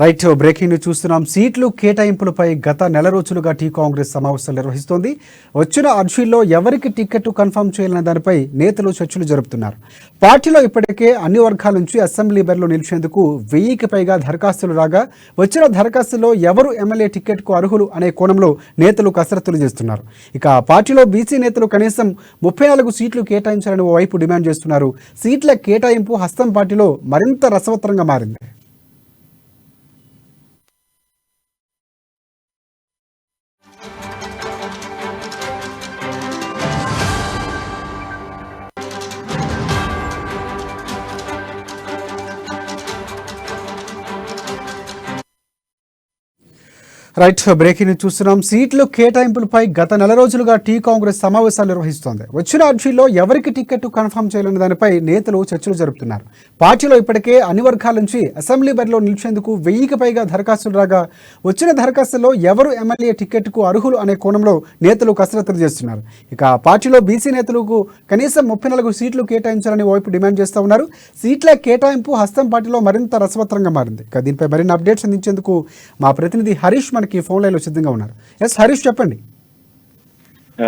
Right breaking news చూస్తున్నాం. సీట్లు కేటాయింపులపై గత నెల రోజులుగా టీ కాంగ్రెస్ సమావేశాలు నిర్వహిస్తోంది. వచ్చిన అర్జీల్లో ఎవరికి టికెట్ కన్ఫర్మ్ చేయాలనే దానిపై నేతలు చర్చలు జరుపుతున్నారు. పార్టీలో ఇప్పటికే అన్ని వర్గాల నుంచి అసెంబ్లీ బరిలో నిలిచేందుకు 1000కి పైగా దరఖాస్తులు రాగా వచ్చిన దరఖాస్తుల్లో ఎవరు ఎమ్మెల్యే టికెట్కు అర్హులు అనే కోణంలో నేతలు కసరత్తులు చేస్తున్నారు. ఇక పార్టీలో బీసీ నేతలు కనీసం 34 సీట్లు కేటాయించాలని ఓవైపు డిమాండ్ చేస్తున్నారు. సీట్ల కేటాయింపు హస్తం పార్టీలో మరింత రసవత్తరంగా మారింది. రైట్ బ్రేకింగ్ న్యూస్ చూస్తున్నాం. సీట్లు కేటాయింపులపై గత నెల రోజులుగా టీ కాంగ్రెస్ సమావేశాలు నిర్వహిస్తోంది. వచ్చిన అర్జీలో ఎవరికి టికెట్ కన్ఫర్మ్ చేయాలనే దానిపై నేతలు చర్చలు జరుపుతున్నారు. పార్టీలో ఇప్పటికే అన్ని వర్గాల నుంచి అసెంబ్లీ బరిలో నిలిచేందుకు 1000కి పైగా దరఖాస్తులు రాగా వచ్చిన దరఖాస్తుల్లో ఎవరు ఎమ్మెల్యే టికెట్కు అర్హులు అనే కోణంలో నేతలు కసరత్తులు చేస్తున్నారు. ఇక పార్టీలో బీసీ నేతలకు కనీసం 34 సీట్లు కేటాయించాలని ఓవైపు డిమాండ్ చేస్తూ ఉన్నారు. సీట్ల కేటాయింపు హస్తం పార్టీలో మరింత రసవత్తరంగా మారింది. ఇక దీనిపై మరిన్ని అప్డేట్స్ అందించేందుకు మా ప్రతినిధి హరీష్ ఫోన్ లైన్ లో సిద్ధంగా ఉన్నారు. ఎస్ హరీష్, చెప్పండి.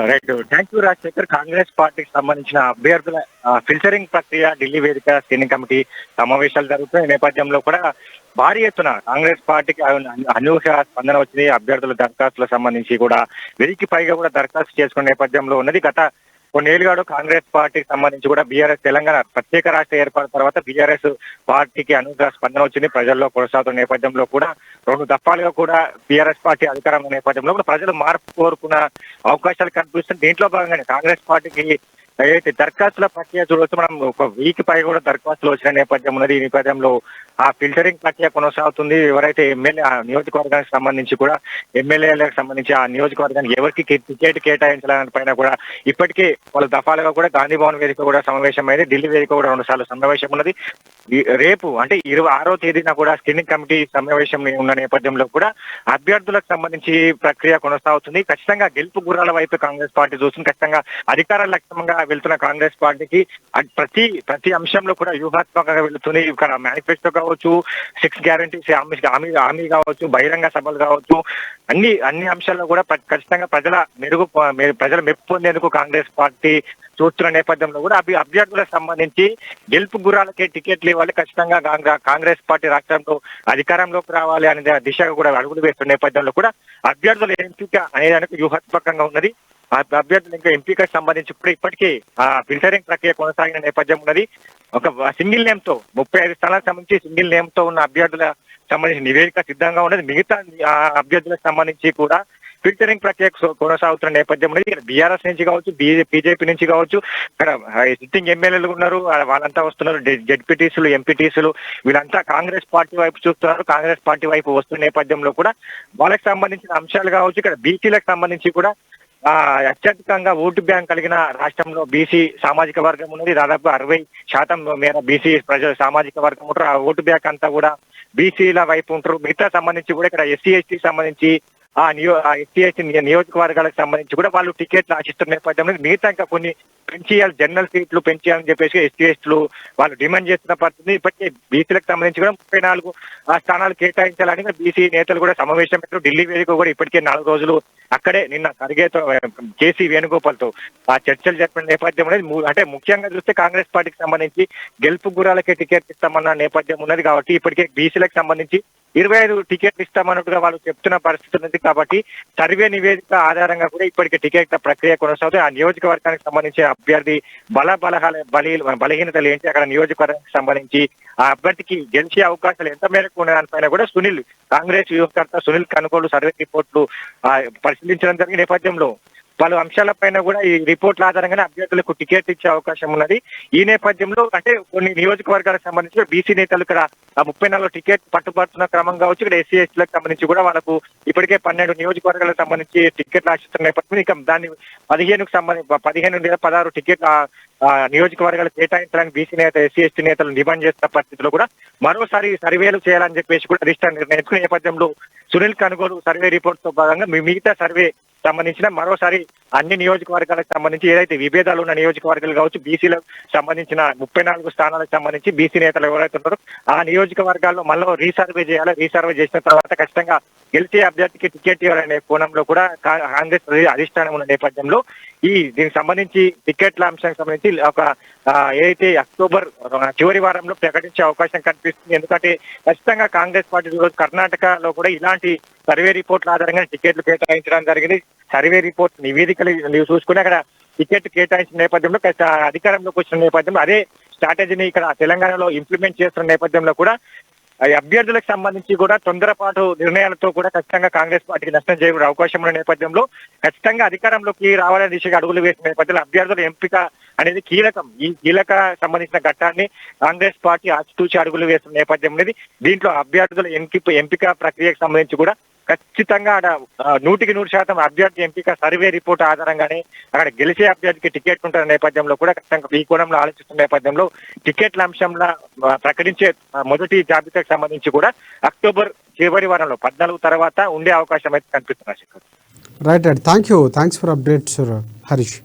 Right, thank you Rajasekhar. Congress పార్టీకి సంబంధించిన అభ్యర్థుల ఫిల్టరింగ్ ప్రక్రియ ఢిల్లీ వేదిక స్క్రీనింగ్ కమిటీ సమావేశాలు జరుగుతున్న నేపథ్యంలో కూడా భారీ ఎత్తున కాంగ్రెస్ పార్టీకి అనూహ్య స్పందన వచ్చింది. అభ్యర్థుల దరఖాస్తులకు సంబంధించి కూడా 1000కి పైగా కూడా దరఖాస్తు చేసుకున్న నేపథ్యంలో ఉన్నది. గత కొన్నేళ్లుగాడు కాంగ్రెస్ పార్టీకి సంబంధించి కూడా బీఆర్ఎస్ తెలంగాణ ప్రత్యేక రాష్ట్ర ఏర్పాటు తర్వాత బీఆర్ఎస్ పార్టీకి అనూహ్య స్పందన వచ్చింది. ప్రజల్లో కొనసాగుతున్న నేపథ్యంలో కూడా 2 దఫాలుగా కూడా బీఆర్ఎస్ పార్టీ అధికారంలో నేపథ్యంలో కూడా ప్రజలు మార్పు కోరుకున్న అవకాశాలు కనిపిస్తుంది. దీంట్లో భాగంగానే కాంగ్రెస్ పార్టీకి ఏదైతే దరఖాస్తుల ప్రక్రియ చూడవచ్చు, మనం ఒక 1000కి పైగా కూడా దరఖాస్తులు వచ్చిన నేపథ్యం ఉన్నది. ఈ నేపథ్యంలో ఆ ఫిల్టరింగ్ ప్రక్రియ కొనసాగుతుంది. ఎవరైతే ఎమ్మెల్యే ఆ నియోజకవర్గానికి సంబంధించి కూడా ఎమ్మెల్యేలకు సంబంధించి ఆ నియోజకవర్గానికి ఎవరికి టికెట్ కేటాయించాలనే పైన కూడా ఇప్పటికే వాళ్ళ దఫాలుగా కూడా గాంధీ భవన్ వేదిక కూడా సమావేశం అయింది. ఢిల్లీ వేదిక కూడా 2 సార్లు సమావేశం ఉన్నది. రేపు అంటే 26వ తేదీన కూడా స్క్రీనింగ్ కమిటీ సమావేశం ఉన్న నేపథ్యంలో కూడా అభ్యర్థులకు సంబంధించి ప్రక్రియ కొనసాగుతుంది. ఖచ్చితంగా గెలుపు గుర్రాల వైపు కాంగ్రెస్ పార్టీ చూస్తుంది. ఖచ్చితంగా అధికార లక్ష్యంగా వెళ్తున్న కాంగ్రెస్ పార్టీకి ప్రతి అంశంలో కూడా వ్యూహాత్మకంగా వెళుతుంది. ఇక్కడ మేనిఫెస్టో కావచ్చు, 6 గ్యారంటీస్ హామీ కావచ్చు, బహిరంగ సభలు కావచ్చు, అన్ని అంశాల్లో కూడా ఖచ్చితంగా ప్రజల మెప్పు పొందేందుకు కాంగ్రెస్ పార్టీ చూస్తున్న నేపథ్యంలో కూడా అభ్యర్థులకు సంబంధించి గెలుపు గుర్రాలకే టికెట్లు ఇవ్వాలి, ఖచ్చితంగా కాంగ్రెస్ పార్టీ రాష్ట్రంలో అధికారంలోకి రావాలి అనే దిశగా కూడా అడుగులు వేస్తున్న నేపథ్యంలో కూడా అభ్యర్థుల ఎంపిక అనేదానికి వ్యూహాత్మకంగా ఉన్నది. అభ్యర్థులు ఇంకా ఎంపికకు సంబంధించి కూడా ఇప్పటికీ ఫిల్టరింగ్ ప్రక్రియ కొనసాగిన నేపథ్యం ఉన్నది. ఒక సింగిల్ నేమ్ తో 35 స్థానాలకు సంబంధించి సింగిల్ నేమ్ తో ఉన్న అభ్యర్థుల సంబంధించి నివేదిక సిద్ధంగా ఉన్నది. మిగతా అభ్యర్థులకు సంబంధించి కూడా ఫిల్టరింగ్ ప్రక్రియ కొనసాగుతున్న నేపథ్యం ఉన్నది. బీఆర్ఎస్ నుంచి కావచ్చు, బీజేపీ నుంచి కావచ్చు, ఇక్కడ సిట్టింగ్ ఎమ్మెల్యేలు ఉన్నారు, వాళ్ళంతా వస్తున్నారు. జెడ్పీటీసీలు, ఎంపీటీసీలు వీళ్ళంతా కాంగ్రెస్ పార్టీ వైపు చూస్తున్నారు. కాంగ్రెస్ పార్టీ వైపు వస్తున్న నేపథ్యంలో కూడా వాళ్ళకి సంబంధించిన అంశాలు కావచ్చు, ఇక్కడ బీసీలకు సంబంధించి కూడా అత్యధికంగా ఓటు బ్యాంక్ కలిగిన రాష్ట్రంలో బీసీ సామాజిక వర్గం ఉన్నది. దాదాపు 60% మేర బీసీ ప్రజల సామాజిక వర్గం ఉంటారు. ఆ ఓటు బ్యాంక్ అంతా కూడా బీసీల వైపు ఉంటారు. మిగతా సంబంధించి కూడా ఇక్కడ ఎస్సీ ఎస్టీ సంబంధించి ఎస్సీ ఎస్టీ నియోజకవర్గాలకు సంబంధించి కూడా వాళ్ళు టికెట్లు ఆశిస్తున్న నేపథ్యంలో మిగతా ఇంకా కొన్ని పెంచేయాలి, జనరల్ సీట్లు పెంచేయాలని చెప్పేసి ఎస్సీ ఎస్టీలు వాళ్ళు డిమాండ్ చేస్తున్న పరిస్థితి. ఇప్పటికే బీసీలకు సంబంధించి కూడా 34 స్థానాలు కేటాయించాలని బీసీ నేతలు కూడా సమావేశం పెట్టారు. ఢిల్లీ వేదిక కూడా ఇప్పటికే 4 రోజులు అక్కడే నిన్న ఖర్గేతో కేసీ వేణుగోపాల్తో చర్చలు జరిపిన నేపథ్యం ఉన్నది. అంటే ముఖ్యంగా చూస్తే కాంగ్రెస్ పార్టీకి సంబంధించి గెలుపు గుర్రాలకే టికెట్ ఇస్తామన్న నేపథ్యం ఉన్నది. కాబట్టి ఇప్పటికే బీసీలకు సంబంధించి 25 టికెట్లు ఇస్తామన్నట్టుగా వాళ్ళు చెప్తున్న పరిస్థితి ఉంది. కాబట్టి సర్వే నివేదిక ఆధారంగా కూడా ఇప్పటికే టికెట్ల ప్రక్రియ కొనసాగుతుంది. ఆ నియోజకవర్గానికి సంబంధించిన అభ్యర్థి బలహీనతలు ఏంటి, అక్కడ నియోజకవర్గానికి సంబంధించి ఆ అభ్యర్థికి గెలిచే అవకాశాలు ఎంత మేరకు ఉన్న దానిపైన కూడా కాంగ్రెస్ వ్యూహకర్త సునీల్ కనుగోలు సర్వే రిపోర్ట్లు పరిశీలించడం జరిగిన నేపథ్యంలో పలు అంశాలపైన కూడా ఈ రిపోర్ట్ల ఆధారంగానే అభ్యర్థులకు టికెట్ ఇచ్చే అవకాశం ఉన్నది. ఈ నేపథ్యంలో అంటే కొన్ని నియోజకవర్గాలకు సంబంధించి బీసీ నేతలు ఇక్కడ 34 టికెట్ పట్టుబడుతున్న క్రమం కావచ్చు, ఇక్కడ ఎస్సీ ఎస్టీలకు సంబంధించి కూడా వాళ్ళకు ఇప్పటికే 12 నియోజకవర్గాలకు సంబంధించి టికెట్లు ఆశిస్తున్న నేపథ్యం. ఇక దాన్ని 15 లేదా 16 టికెట్ల నియోజకవర్గాలు కేటాయించడానికి బీసీ నేత, ఎస్సీ ఎస్టీ నేతలు డిమాండ్ చేస్తున్న పరిస్థితిలో కూడా మరోసారి సర్వేలు చేయాలని చెప్పేసి కూడా అధిష్టానం నిర్ణయించుకునే నేపథ్యంలో సునీల్ కనుగోలు సర్వే రిపోర్ట్ తో భాగంగా మిగతా సర్వే సంబంధించిన మరోసారి అన్ని నియోజకవర్గాలకు సంబంధించి ఏదైతే విభేదాలు ఉన్న నియోజకవర్గాలు కావచ్చు, బీసీలకు సంబంధించిన 34 స్థానాలకు సంబంధించి బీసీ నేతలు ఎవరైతే ఉన్నారో ఆ నియోజకవర్గాల్లో మళ్ళీ రీసర్వే చేయాలి. రీసర్వే చేసిన తర్వాత ఖచ్చితంగా గెలిచే అభ్యర్థికి టికెట్ ఇవ్వాలనే కోణంలో కూడా కాంగ్రెస్ అధిష్టానం ఉన్న నేపథ్యంలో దీనికి సంబంధించి టికెట్ల అంశానికి సంబంధించి ఒక ఏదైతే అక్టోబర్ చివరి వారంలో ప్రకటించే అవకాశం కనిపిస్తుంది. ఎందుకంటే ఖచ్చితంగా కాంగ్రెస్ పార్టీ ఈరోజు కర్ణాటకలో కూడా ఇలాంటి సర్వే రిపోర్ట్ల ఆధారంగా టికెట్లు కేటాయించడం జరిగింది. సర్వే రిపోర్ట్ నివేదికలు చూసుకుని అక్కడ టికెట్ కేటాయించిన నేపథ్యంలో అధికారంలోకి వచ్చిన నేపథ్యంలో అదే స్ట్రాటజీని ఇక్కడ తెలంగాణలో ఇంప్లిమెంట్ చేస్తున్న నేపథ్యంలో కూడా అభ్యర్థులకు సంబంధించి కూడా తొందరపాటు నిర్ణయాలతో కూడా ఖచ్చితంగా కాంగ్రెస్ పార్టీకి నష్టం చేయకూడదు అవకాశం ఉన్న నేపథ్యంలో ఖచ్చితంగా అధికారంలోకి రావాలనే దిశగా అడుగులు వేసిన నేపథ్యంలో అభ్యర్థుల ఎంపిక అనేది కీలకం. ఈ కీలక సంబంధించిన ఘట్టాన్ని కాంగ్రెస్ పార్టీ ఆచితూచి అడుగులు వేసిన నేపథ్యం అనేది దీంట్లో అభ్యర్థుల ఎంపిక ప్రక్రియకు సంబంధించి కూడా ఖచ్చితంగా 100% అభ్యర్థి ఎంపిక సర్వే రిపోర్ట్ ఆధారంగానే అక్కడ గెలిచే అభ్యర్థికి టికెట్ ఉంటున్న నేపథ్యంలో కూడా ఖచ్చితంగా ఈ కోణంలో ఆలోచిస్తున్న నేపథ్యంలో టికెట్ల అంశంలో ప్రకటించే మొదటి జాబితాకు సంబంధించి కూడా అక్టోబర్ చివరి వారంలో 14 తర్వాత ఉండే అవకాశం అయితే కనిపిస్తున్నారు. Right thanks for updates Harish.